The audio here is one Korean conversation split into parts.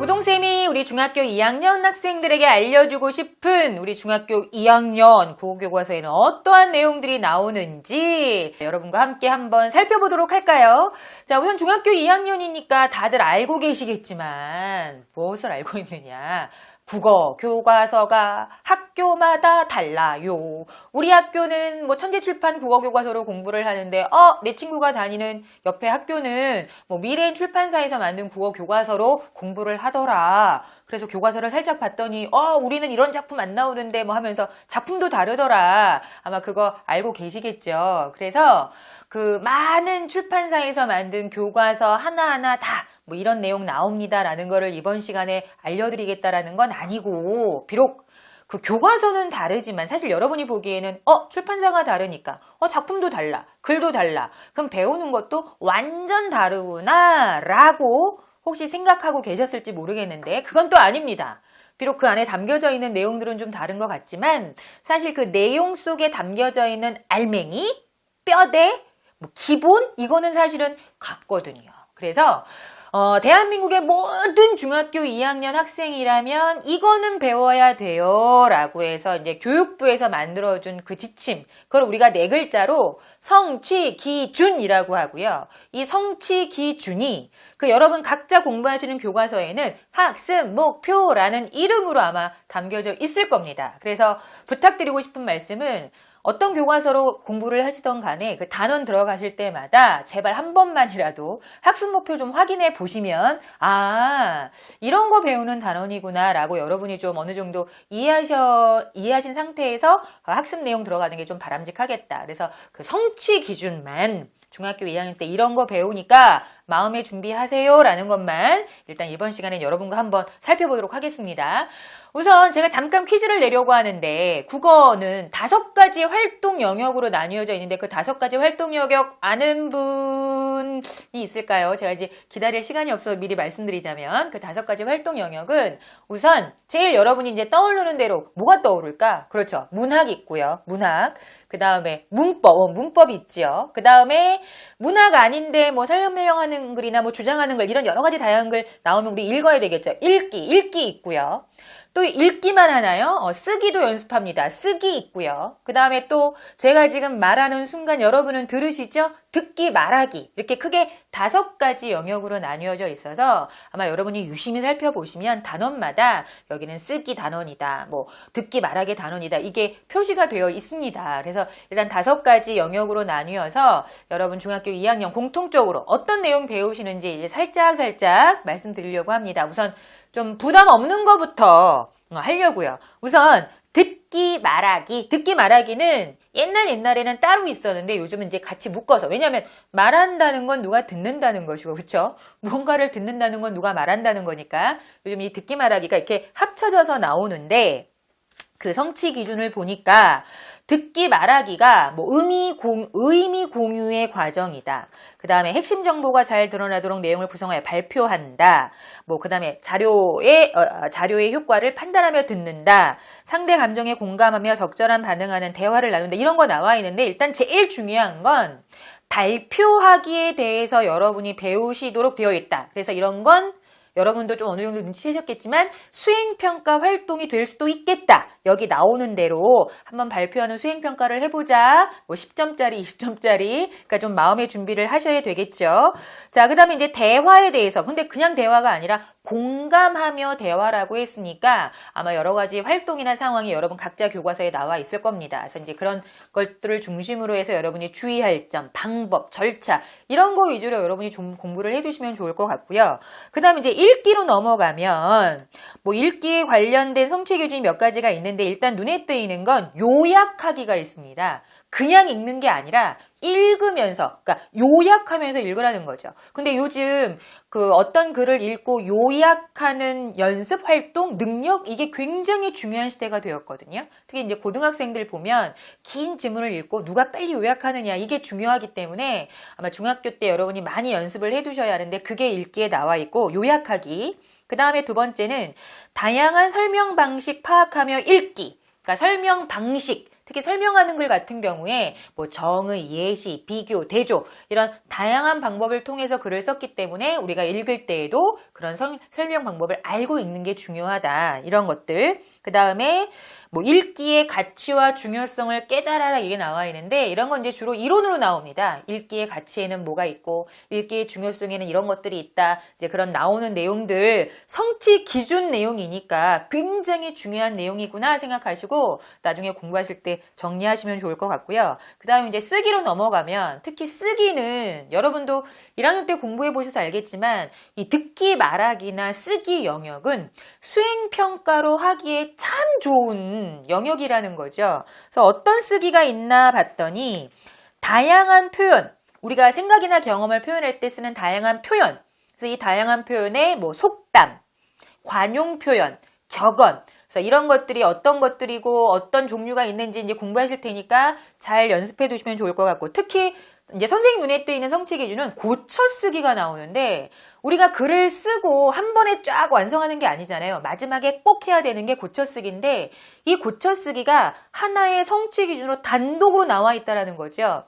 우동쌤이 우리 중학교 2학년 학생들에게 알려주고 싶은 우리 중학교 2학년 국어교과서에는 어떠한 내용들이 나오는지 여러분과 함께 한번 살펴보도록 할까요? 자, 우선 중학교 2학년이니까 다들 알고 계시겠지만 무엇을 알고 있느냐? 국어 교과서가 학교마다 달라요. 우리 학교는 뭐 천재출판 국어교과서로 공부를 하는데 내 친구가 다니는 옆에 학교는 뭐 미래인 출판사에서 만든 국어교과서로 공부를 하더라. 그래서 교과서를 살짝 봤더니 우리는 이런 작품 안 나오는데 뭐 하면서 작품도 다르더라. 아마 그거 알고 계시겠죠. 그래서 그 많은 출판사에서 만든 교과서 하나하나 다 뭐 이런 내용 나옵니다라는 거를 이번 시간에 알려드리겠다라는 건 아니고, 비록 그 교과서는 다르지만 사실 여러분이 보기에는 출판사가 다르니까 작품도 달라, 글도 달라, 그럼 배우는 것도 완전 다르구나 라고 혹시 생각하고 계셨을지 모르겠는데 그건 또 아닙니다. 비록 그 안에 담겨져 있는 내용들은 좀 다른 것 같지만 사실 그 내용 속에 담겨져 있는 알맹이, 뼈대, 뭐 기본 이거는 사실은 같거든요. 그래서 대한민국의 모든 중학교 2학년 학생이라면 이거는 배워야 돼요 라고 해서 이제 교육부에서 만들어준 그 지침, 그걸 우리가 네 글자로 성취기준이라고 하고요. 이 성취기준이 그 여러분 각자 공부하시는 교과서에는 학습 목표라는 이름으로 아마 담겨져 있을 겁니다. 그래서 부탁드리고 싶은 말씀은 어떤 교과서로 공부를 하시던 간에 그 단원 들어가실 때마다 제발 한 번만이라도 학습 목표 좀 확인해 보시면 이런 거 배우는 단원이구나 라고 여러분이 좀 어느 정도 이해하신 상태에서 학습 내용 들어가는 게 좀 바람직하겠다. 그래서 그 성취 기준만 중학교 2학년 때 이런 거 배우니까 마음에 준비하세요 라는 것만 일단 이번 시간엔 여러분과 한번 살펴보도록 하겠습니다. 우선 제가 잠깐 퀴즈를 내려고 하는데 국어는 5가지 활동 영역으로 나뉘어져 있는데 그 5가지 활동 영역 아는 분이 있을까요? 제가 이제 기다릴 시간이 없어서 미리 말씀드리자면 그 5가지 활동 영역은 우선 제일 여러분이 이제 떠오르는 대로 뭐가 떠오를까? 그렇죠. 문학 있고요. 문학. 그 다음에 문법 있지요. 그 다음에 문학 아닌데 뭐 설명하는 글이나 뭐 주장하는 글 이런 여러 가지 다양한 글 나오면 우리 읽어야 되겠죠. 읽기 있고요. 또 읽기만 하나요? 쓰기도 연습합니다. 쓰기 있고요. 그 다음에 또 제가 지금 말하는 순간 여러분은 들으시죠? 듣기, 말하기 이렇게 크게 5가지 영역으로 나뉘어져 있어서 아마 여러분이 유심히 살펴보시면 단원마다 여기는 쓰기 단원이다, 뭐 듣기, 말하기 단원이다 이게 표시가 되어 있습니다. 그래서 일단 5가지 영역으로 나뉘어서 여러분 중학교 2학년 공통적으로 어떤 내용 배우시는지 이제 살짝 말씀드리려고 합니다. 우선 좀 부담 없는 거부터 하려고요. 우선 듣기 말하기는 옛날에는 따로 있었는데 요즘은 이제 같이 묶어서, 왜냐하면 말한다는 건 누가 듣는다는 것이고, 그렇죠? 무언가를 듣는다는 건 누가 말한다는 거니까 요즘 이 듣기 말하기가 이렇게 합쳐져서 나오는데 그 성취 기준을 보니까 듣기 말하기가 뭐 의미 공유의 과정이다. 그 다음에 핵심 정보가 잘 드러나도록 내용을 구성하여 발표한다. 뭐 그 다음에 자료의 효과를 판단하며 듣는다. 상대 감정에 공감하며 적절한 반응하는 대화를 나눈다. 이런 거 나와 있는데 일단 제일 중요한 건 발표하기에 대해서 여러분이 배우시도록 되어 있다. 그래서 이런 건 여러분도 좀 어느 정도 눈치채셨겠지만 수행평가 활동이 될 수도 있겠다. 여기 나오는 대로 한번 발표하는 수행평가를 해보자. 뭐 10점짜리, 20점짜리. 그러니까 좀 마음의 준비를 하셔야 되겠죠. 자, 그 다음에 이제 대화에 대해서. 근데 그냥 대화가 아니라 공감하며 대화라고 했으니까 아마 여러 가지 활동이나 상황이 여러분 각자 교과서에 나와 있을 겁니다. 그래서 이제 그런 것들을 중심으로 해서 여러분이 주의할 점, 방법, 절차 이런 거 위주로 여러분이 좀 공부를 해두시면 좋을 것 같고요. 그 다음에 이제 읽기로 넘어가면 뭐 읽기에 관련된 성취 기준이 몇 가지가 있는데 일단 눈에 띄는 건 요약하기가 있습니다. 그냥 읽는 게 아니라 읽으면서, 그러니까 요약하면서 읽으라는 거죠. 근데 요즘 그 어떤 글을 읽고 요약하는 연습 활동, 능력 이게 굉장히 중요한 시대가 되었거든요. 특히 이제 고등학생들 보면 긴 지문을 읽고 누가 빨리 요약하느냐 이게 중요하기 때문에 아마 중학교 때 여러분이 많이 연습을 해두셔야 하는데 그게 읽기에 나와 있고 요약하기. 그 다음에 두 번째는 다양한 설명 방식 파악하며 읽기. 그러니까 설명 방식, 특히 설명하는 글 같은 경우에 뭐 정의, 예시, 비교, 대조 이런 다양한 방법을 통해서 글을 썼기 때문에 우리가 읽을 때에도 그런 설명 방법을 알고 읽는 게 중요하다. 이런 것들. 그 다음에 뭐 읽기의 가치와 중요성을 깨달아라 이게 나와 있는데 이런 건 이제 주로 이론으로 나옵니다. 읽기의 가치에는 뭐가 있고 읽기의 중요성에는 이런 것들이 있다. 이제 그런 나오는 내용들 성취 기준 내용이니까 굉장히 중요한 내용이구나 생각하시고 나중에 공부하실 때 정리하시면 좋을 것 같고요. 그 다음에 이제 쓰기로 넘어가면 특히 쓰기는 여러분도 1학년 때 공부해 보셔서 알겠지만 이 듣기 말하기나 쓰기 영역은 수행평가로 하기에 참 좋은 영역이라는 거죠. 그래서 어떤 쓰기가 있나 봤더니 다양한 표현, 우리가 생각이나 경험을 표현할 때 쓰는 다양한 표현, 그래서 이 다양한 표현에 뭐 속담, 관용 표현, 격언, 그래서 이런 것들이 어떤 것들이고 어떤 종류가 있는지 이제 공부하실 테니까 잘 연습해 두시면 좋을 것 같고 특히 이제 선생님 눈에 띄는 성취 기준은 고쳐쓰기가 나오는데 우리가 글을 쓰고 한 번에 쫙 완성하는 게 아니잖아요. 마지막에 꼭 해야 되는 게 고쳐쓰기인데 이 고쳐쓰기가 하나의 성취 기준으로 단독으로 나와 있다는 거죠.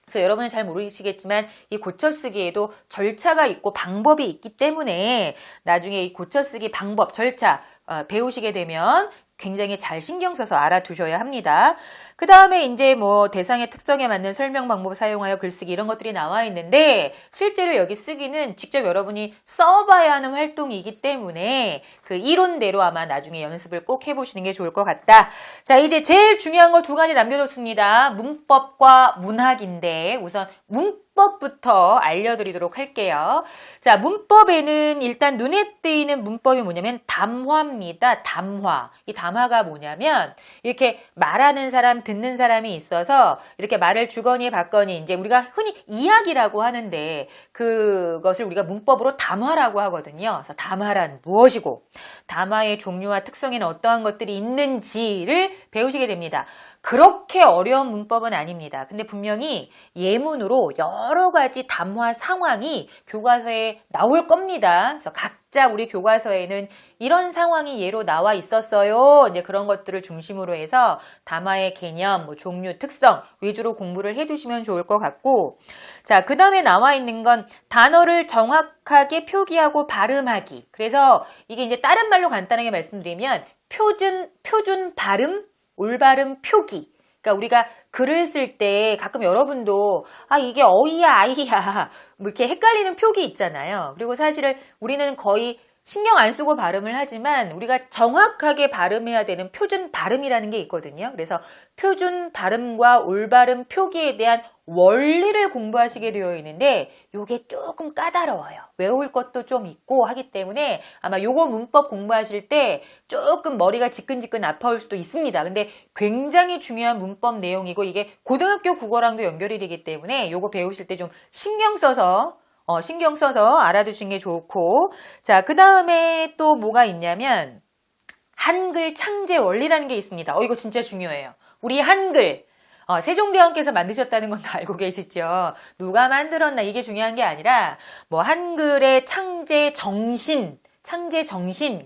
그래서 여러분은 잘 모르시겠지만 이 고쳐쓰기에도 절차가 있고 방법이 있기 때문에 나중에 이 고쳐쓰기 방법, 절차 배우시게 되면 굉장히 잘 신경 써서 알아두셔야 합니다. 그 다음에 이제 뭐 대상의 특성에 맞는 설명 방법을 사용하여 글쓰기 이런 것들이 나와 있는데 실제로 여기 쓰기는 직접 여러분이 써봐야 하는 활동이기 때문에 그 이론대로 아마 나중에 연습을 꼭 해보시는 게 좋을 것 같다. 자, 이제 제일 중요한 거 2가지 남겨뒀습니다. 문법과 문학인데 우선 문법부터 알려드리도록 할게요. 자, 문법에는 일단 눈에 띄는 문법이 뭐냐면 담화입니다. 담화. 이 담화가 뭐냐면 이렇게 말하는 사람, 듣는 사람이 있어서 이렇게 말을 주거니 받거니 이제 우리가 흔히 이야기라고 하는데 그것을 우리가 문법으로 담화라고 하거든요. 그래서 담화란 무엇이고 담화의 종류와 특성에는 어떠한 것들이 있는지를 배우시게 됩니다. 그렇게 어려운 문법은 아닙니다. 근데 분명히 예문으로 여러 가지 담화 상황이 교과서에 나올 겁니다. 그래서 각자 우리 교과서에는 이런 상황이 예로 나와 있었어요. 이제 그런 것들을 중심으로 해서 담화의 개념, 뭐 종류, 특성 위주로 공부를 해두시면 좋을 것 같고, 자, 그 다음에 나와 있는 건 단어를 정확하게 표기하고 발음하기. 그래서 이게 이제 다른 말로 간단하게 말씀드리면 표준 발음, 올바른 표기. 그러니까 우리가 글을 쓸 때 가끔 여러분도 이게 어이야 아이야 뭐 이렇게 헷갈리는 표기 있잖아요. 그리고 사실은 우리는 거의 신경 안 쓰고 발음을 하지만 우리가 정확하게 발음해야 되는 표준 발음이라는 게 있거든요. 그래서 표준 발음과 올바른 표기에 대한 원리를 공부하시게 되어 있는데 이게 조금 까다로워요. 외울 것도 좀 있고 하기 때문에 아마 요거 문법 공부하실 때 조금 머리가 지끈지끈 아파올 수도 있습니다. 근데 굉장히 중요한 문법 내용이고 이게 고등학교 국어랑도 연결이 되기 때문에 요거 배우실 때 좀 신경 써서 알아두시는 게 좋고, 자, 그 다음에 또 뭐가 있냐면 한글 창제 원리라는 게 있습니다. 이거 진짜 중요해요. 우리 한글 세종대왕께서 만드셨다는 건 다 알고 계시죠? 누가 만들었나 이게 중요한 게 아니라 뭐 한글의 창제 정신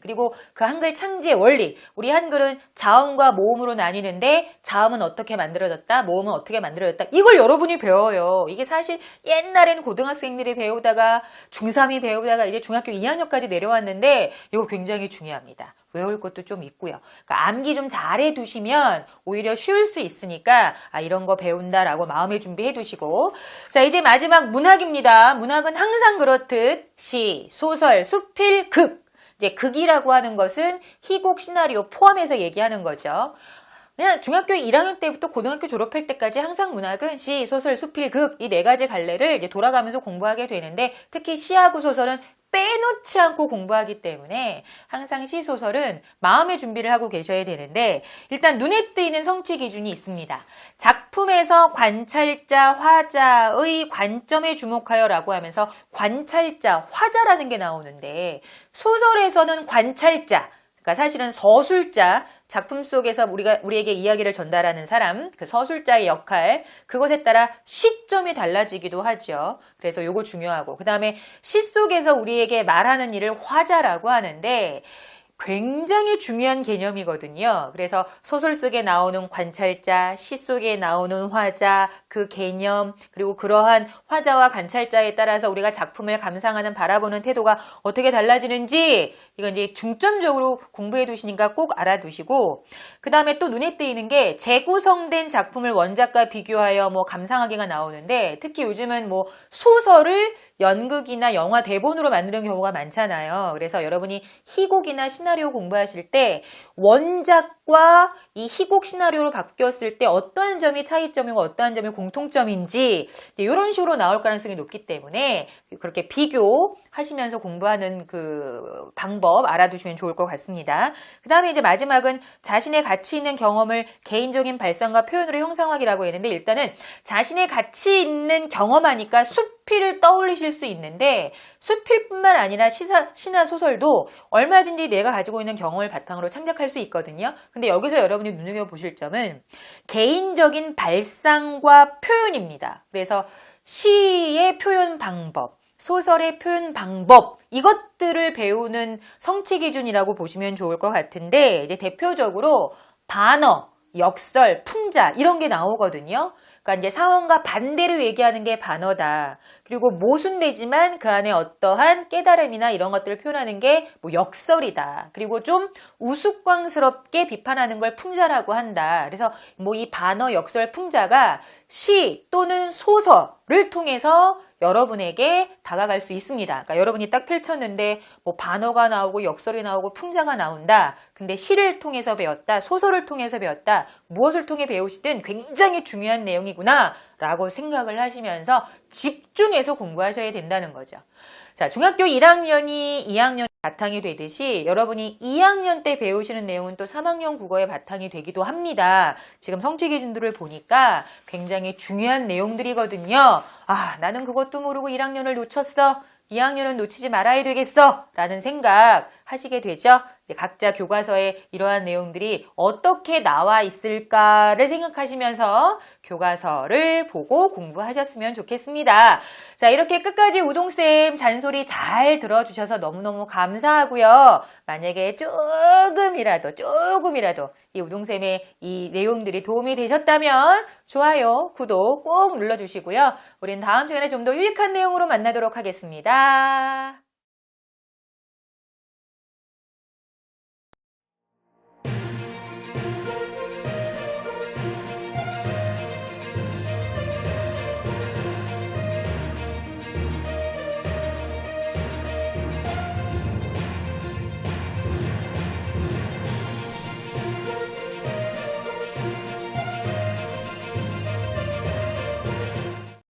그리고 그 한글 창제 원리. 우리 한글은 자음과 모음으로 나뉘는데 자음은 어떻게 만들어졌다, 모음은 어떻게 만들어졌다. 이걸 여러분이 배워요. 이게 사실 옛날에는 고등학생들이 배우다가 중3이 배우다가 이제 중학교 2학년까지 내려왔는데 이거 굉장히 중요합니다. 외울 것도 좀 있고요. 그러니까 암기 좀 잘해 두시면 오히려 쉬울 수 있으니까 이런 거 배운다라고 마음의 준비해 두시고, 자, 이제 마지막 문학입니다. 문학은 항상 그렇듯 시, 소설, 수필, 극. 이제 극이라고 하는 것은 희곡, 시나리오 포함해서 얘기하는 거죠. 그냥 중학교 1학년 때부터 고등학교 졸업할 때까지 항상 문학은 시, 소설, 수필, 극 이 4가지 갈래를 이제 돌아가면서 공부하게 되는데 특히 시하고 소설은 빼놓지 않고 공부하기 때문에 항상 시, 소설은 마음의 준비를 하고 계셔야 되는데 일단 눈에 띄는 성취 기준이 있습니다. 작품에서 관찰자, 화자의 관점에 주목하여 라고 하면서 관찰자, 화자라는 게 나오는데 소설에서는 관찰자, 그러니까 사실은 서술자, 작품 속에서 우리에게 이야기를 전달하는 사람, 그 서술자의 역할, 그것에 따라 시점이 달라지기도 하죠. 그래서 요거 중요하고, 그 다음에 시 속에서 우리에게 말하는 일을 화자라고 하는데, 굉장히 중요한 개념이거든요. 그래서 소설 속에 나오는 관찰자, 시 속에 나오는 화자, 그 개념, 그리고 그러한 화자와 관찰자에 따라서 우리가 작품을 감상하는 바라보는 태도가 어떻게 달라지는지 이건 이제 중점적으로 공부해 두시니까 꼭 알아두시고, 그 다음에 또 눈에 띄는 게 재구성된 작품을 원작과 비교하여 뭐 감상하기가 나오는데, 특히 요즘은 뭐 소설을 연극이나 영화 대본으로 만드는 경우가 많잖아요. 그래서 여러분이 희곡이나 시나리오 공부하실 때 원작과 이 희곡 시나리오로 바뀌었을 때 어떠한 점이 차이점이고 어떠한 점이 공통점인지 이런 식으로 나올 가능성이 높기 때문에 그렇게 비교하시면서 공부하는 그 방법 알아두시면 좋을 것 같습니다. 그 다음에 이제 마지막은 자신의 가치 있는 경험을 개인적인 발상과 표현으로 형상화하기라고 했는데, 일단은 자신의 가치 있는 경험하니까 수필을 떠올리실 수 있는데, 수필뿐만 아니라 시나 소설도 얼마든지 내가 가지고 있는 경험을 바탕으로 창작할 수 있거든요. 근데 여기서 여러분이 눈여겨보실 점은 개인적인 발상과 표현입니다. 그래서 시의 표현 방법, 소설의 표현 방법, 이것들을 배우는 성취 기준이라고 보시면 좋을 것 같은데, 이제 대표적으로 반어, 역설, 풍자 이런 게 나오거든요. 그러니까 이제 상황과 반대로 얘기하는 게 반어다. 그리고 모순되지만 그 안에 어떠한 깨달음이나 이런 것들을 표현하는 게 뭐 역설이다. 그리고 좀 우스꽝스럽게 비판하는 걸 풍자라고 한다. 그래서 뭐 이 반어, 역설, 풍자가 시 또는 소설을 통해서 여러분에게 다가갈 수 있습니다. 그러니까 여러분이 딱 펼쳤는데 뭐 반어가 나오고 역설이 나오고 풍자가 나온다. 근데 시를 통해서 배웠다, 소설을 통해서 배웠다, 무엇을 통해 배우시든 굉장히 중요한 내용이구나 라고 생각을 하시면서 집중해서 공부하셔야 된다는 거죠. 자, 중학교 1학년이 2학년 바탕이 되듯이 여러분이 2학년 때 배우시는 내용은 또 3학년 국어의 바탕이 되기도 합니다. 지금 성취 기준들을 보니까 굉장히 중요한 내용들이거든요. 아, 나는 그것도 모르고 1학년을 놓쳤어. 2학년은 놓치지 말아야 되겠어 라는 생각 하시게 되죠. 이제 각자 교과서에 이러한 내용들이 어떻게 나와 있을까를 생각하시면서 교과서를 보고 공부하셨으면 좋겠습니다. 자, 이렇게 끝까지 우동쌤 잔소리 잘 들어주셔서 너무너무 감사하고요. 만약에 조금이라도 이 우동쌤의 이 내용들이 도움이 되셨다면 좋아요, 구독 꼭 눌러주시고요. 우린 다음 시간에 좀 더 유익한 내용으로 만나도록 하겠습니다.